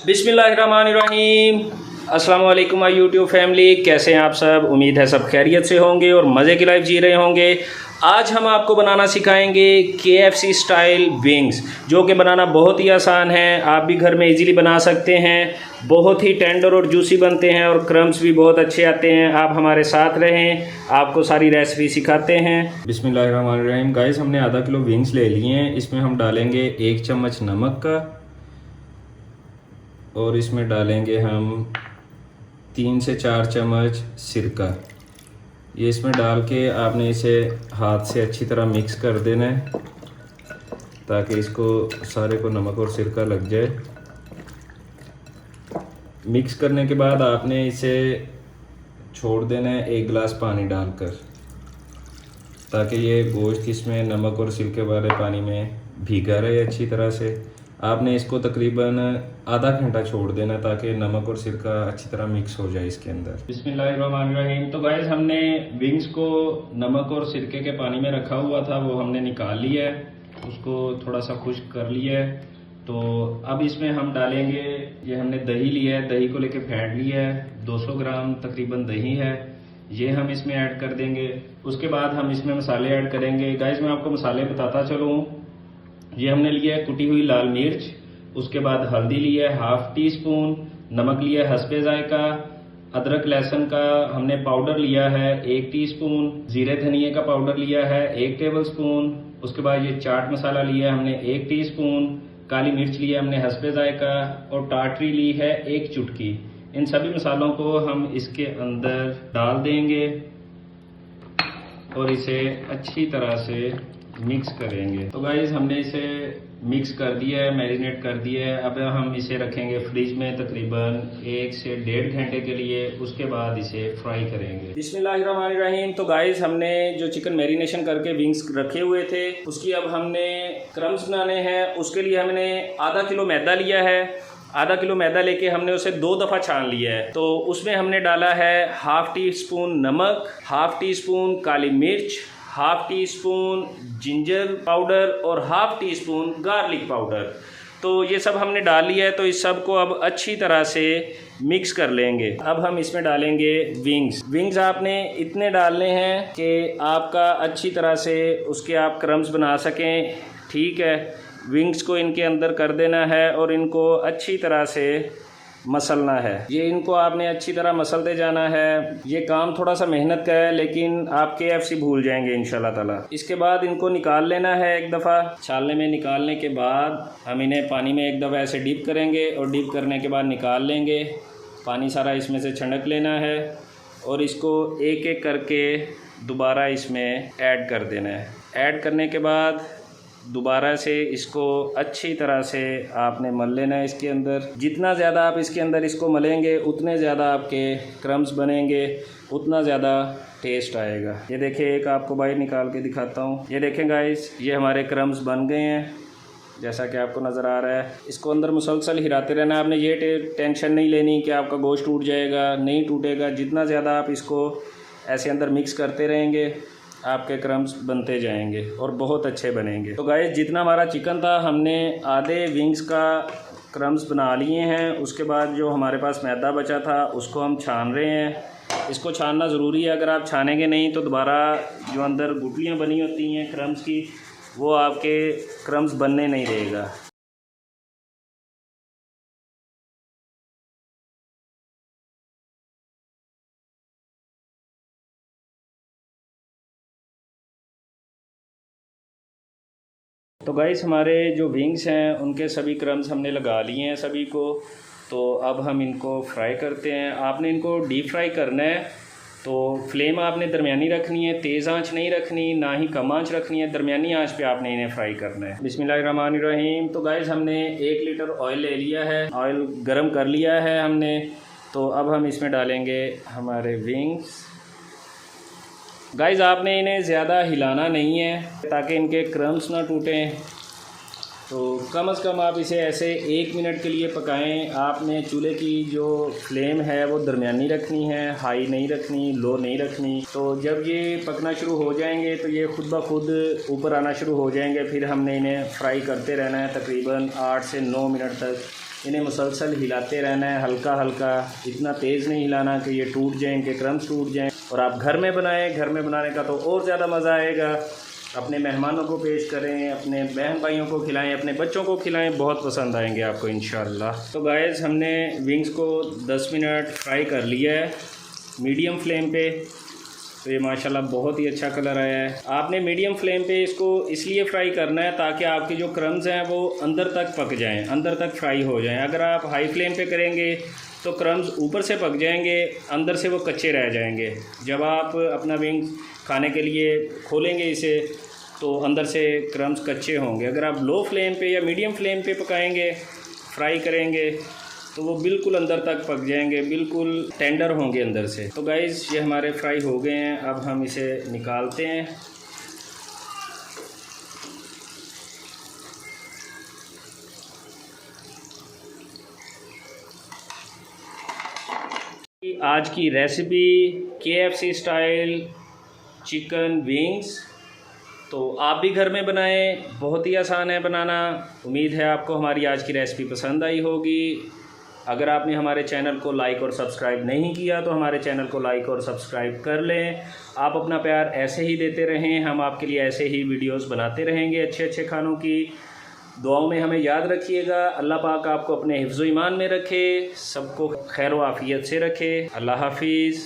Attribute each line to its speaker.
Speaker 1: बिस्मिल्लाहिर्रहमानिर्रहीम। अस्सलाम वालेकुम माय यूट्यूब फैमिली, कैसे हैं आप सब। उम्मीद है सब खैरियत से होंगे और मज़े की लाइफ जी रहे होंगे। आज हम आपको बनाना सिखाएंगे KFC स्टाइल विंग्स, जो कि बनाना बहुत ही आसान है। आप भी घर में इजीली बना सकते हैं। बहुत ही टेंडर और जूसी बनते हैं और क्रम्स भी बहुत अच्छे आते हैं। आप हमारे साथ रहें, आपको सारी रेसिपी सिखाते हैं। बिस्मिल्लाहिर्रहमानिर्रहीम। गाइस, हमने आधा किलो विंग्स ले लिए हैं। इसमें हम डालेंगे 1 चम्मच नमक का और इसमें डालेंगे हम 3 से 4 चम्मच सिरका। ये इसमें डाल के आपने इसे हाथ से अच्छी तरह मिक्स कर देना है ताकि इसको सारे को नमक और सिरका लग जाए। मिक्स करने के बाद आपने इसे छोड़ देना है 1 गिलास पानी डालकर, ताकि ये गोश्त इसमें नमक और सिरके वाले पानी में भीगा रहे अच्छी तरह से। आपने इसको तकरीबन आधा घंटा छोड़ देना ताकि नमक और सिरका अच्छी तरह मिक्स हो जाए इसके अंदर। बिस्मिल्लाहिर्रहमानिर्रहीम। तो गाइस, हमने विंग्स को नमक और सिरके के पानी में रखा हुआ था, वो हमने निकाल लिया है, उसको थोड़ा सा खुश्क कर लिया है। तो अब इसमें हम डालेंगे, ये हमने दही लिया है, दही को लेके फेंट लिया है, 200 ग्राम तकरीबन दही है, ये हम इसमें ऐड कर देंगे। उसके बाद हम इसमें मसाले ऐड करेंगे। गाइस, मैं आपको मसाले बताता चलूँ। ये हमने लिया है कुटी हुई लाल मिर्च, उसके बाद हल्दी लिया है ½ टी स्पून, नमक लिया है हस्बे जायका, अदरक लहसुन का हमने पाउडर लिया है 1 टीस्पून, जीरे धनिए का पाउडर लिया है 1 टेबलस्पून। उसके बाद ये चाट मसाला लिया है हमने 1 टीस्पून, काली मिर्च लिया हमने हस्बे जायका और टाटरी ली है 1 चुटकी। इन सभी मसालों को हम इसके अंदर डाल देंगे और इसे अच्छी तरह से मिक्स करेंगे। तो गाइस, हमने इसे मिक्स कर दिया है, मैरिनेट कर दिया है। अब हम इसे रखेंगे फ्रिज में तकरीबन 1 से 1.5 घंटे के लिए। उसके बाद इसे फ्राई करेंगे। बिस्मिल्लाहिर्रहमानिर्रहीम। तो गाइस, हमने जो चिकन मैरिनेशन करके विंग्स रखे हुए थे, उसकी अब हमने क्रम्स बनाने हैं। उसके लिए हमने आधा किलो मैदा लिया है। आधा किलो मैदा लेके हमने उसे 2 दफ़ा छान लिया है। तो उसमें हमने डाला है ½ टी स्पून नमक, ½ टी स्पून काली मिर्च, ½ टी स्पून जिंजर पाउडर और ½ टी स्पून गार्लिक पाउडर। तो ये सब हमने डाल लिया है। तो इस सब को अब अच्छी तरह से मिक्स कर लेंगे। अब हम इसमें डालेंगे विंग्स। विंग्स आपने इतने डालने हैं कि आपका अच्छी तरह से उसके आप क्रम्स बना सकें। ठीक है, विंग्स को इनके अंदर कर देना है और इनको अच्छी तरह से मसलना है। ये इनको आपने अच्छी तरह मसलते जाना है। ये काम थोड़ा सा मेहनत का है, लेकिन आप KFC भूल जाएंगे इंशाल्लाह ताला। इसके बाद इनको निकाल लेना है एक दफ़ा। छानने में निकालने के बाद हम इन्हें पानी में एक दफ़ा ऐसे डिप करेंगे और डिप करने के बाद निकाल लेंगे। पानी सारा इसमें से छनक लेना है और इसको एक एक करके दोबारा इसमें ऐड कर देना है। ऐड करने के बाद दोबारा से इसको अच्छी तरह से आपने मल लेना है इसके अंदर। जितना ज़्यादा आप इसके अंदर इसको मलेंगे उतने ज़्यादा आपके क्रम्स बनेंगे, उतना ज़्यादा टेस्ट आएगा। ये देखें, एक आपको बाइट निकाल के दिखाता हूँ। ये देखें गाइस, ये हमारे क्रम्स बन गए हैं जैसा कि आपको नज़र आ रहा है। इसको अंदर मुसलसल हिलाते रहना। आपने ये टेंशन नहीं लेनी कि आपका गोश्त टूट जाएगा, नहीं टूटेगा। जितना ज़्यादा आप इसको ऐसे अंदर मिक्स करते रहेंगे, आपके क्रम्स बनते जाएंगे और बहुत अच्छे बनेंगे। तो गाइस, जितना हमारा चिकन था, हमने आधे विंग्स का क्रम्स बना लिए हैं। उसके बाद जो हमारे पास मैदा बचा था उसको हम छान रहे हैं। इसको छानना ज़रूरी है। अगर आप छानेंगे नहीं तो दोबारा जो अंदर गुठलियाँ बनी होती हैं क्रम्स की, वो आपके क्रम्स बनने नहीं देगा। तो गाइस, हमारे जो विंग्स हैं उनके सभी क्रम्स हमने लगा लिए हैं सभी को। तो अब हम इनको फ्राई करते हैं। आपने इनको डीप फ्राई करना है। तो फ्लेम आपने दरमियानी रखनी है, तेज़ आंच नहीं रखनी, ना ही कम आंच रखनी है। दरमियानी आंच पे आपने इन्हें फ्राई करना है। बिस्मिल्लाहिर्रहमानिर्रहीम। तो गाइस, हमने 1 लीटर ऑयल ले लिया है, ऑयल गर्म कर लिया है हमने। तो अब हम इसमें डालेंगे हमारे विंग्स। गाइस, आपने इन्हें ज़्यादा हिलाना नहीं है ताकि इनके क्रम्स ना टूटें। तो कम से कम आप इसे ऐसे 1 मिनट के लिए पकाएं। आपने चूल्हे की जो फ्लेम है वो दरमियानी रखनी है, हाई नहीं रखनी, लो नहीं रखनी। तो जब ये पकना शुरू हो जाएंगे तो ये खुद ब खुद ऊपर आना शुरू हो जाएंगे। फिर हमने इन्हें फ्राई करते रहना है तकरीबन 8 से 9 मिनट तक। इन्हें मुसलसल हिलाते रहना है, हल्का हल्का, इतना तेज़ नहीं हिलाना कि ये टूट जाएँ, इनके क्रम्स टूट जाएँ। और आप घर में बनाएं, घर में बनाने का तो और ज़्यादा मज़ा आएगा। अपने मेहमानों को पेश करें, अपने बहन भाइयों को खिलाएं, अपने बच्चों को खिलाएं, बहुत पसंद आएंगे आपको इंशाल्लाह। तो गाइस हमने विंग्स को 10 मिनट फ्राई कर लिया है मीडियम फ्लेम पे। तो ये माशाल्लाह बहुत ही अच्छा कलर आया है। आपने मीडियम फ्लेम पे इसको इसलिए फ्राई करना है ताकि आपके जो क्रम्स हैं वो अंदर तक पक जाएं, अंदर तक फ्राई हो जाएं। अगर आप हाई फ्लेम पे करेंगे तो क्रम्स ऊपर से पक जाएंगे, अंदर से वो कच्चे रह जाएंगे। जब आप अपना विंग्स खाने के लिए खोलेंगे इसे तो अंदर से क्रम्स कच्चे होंगे। अगर आप लो फ्लेम पे या मीडियम फ्लेम पे पकाएंगे, फ्राई करेंगे, तो वो बिल्कुल अंदर तक पक जाएंगे, बिल्कुल टेंडर होंगे अंदर से। तो गाइज़ ये हमारे फ्राई हो गए हैं, अब हम इसे निकालते हैं। आज की recipe KFC style chicken wings. तो आप भी घर में बनाएं, बहुत ही आसान है बनाना। उम्मीद है आपको हमारी आज की रेसिपी पसंद आई होगी। अगर आपने हमारे चैनल को लाइक और सब्सक्राइब नहीं किया तो हमारे चैनल को लाइक और सब्सक्राइब कर लें। आप अपना प्यार ऐसे ही देते रहें, हम आपके लिए ऐसे ही वीडियोस बनाते रहेंगे अच्छे अच्छे खानों की। दुआओं में हमें याद रखिएगा। अल्लाह पाक आपको अपने हिफ्ज़-ओ-ईमान में रखे, सबको खैर व आफ़ियत से रखे। अल्लाह हाफिज़।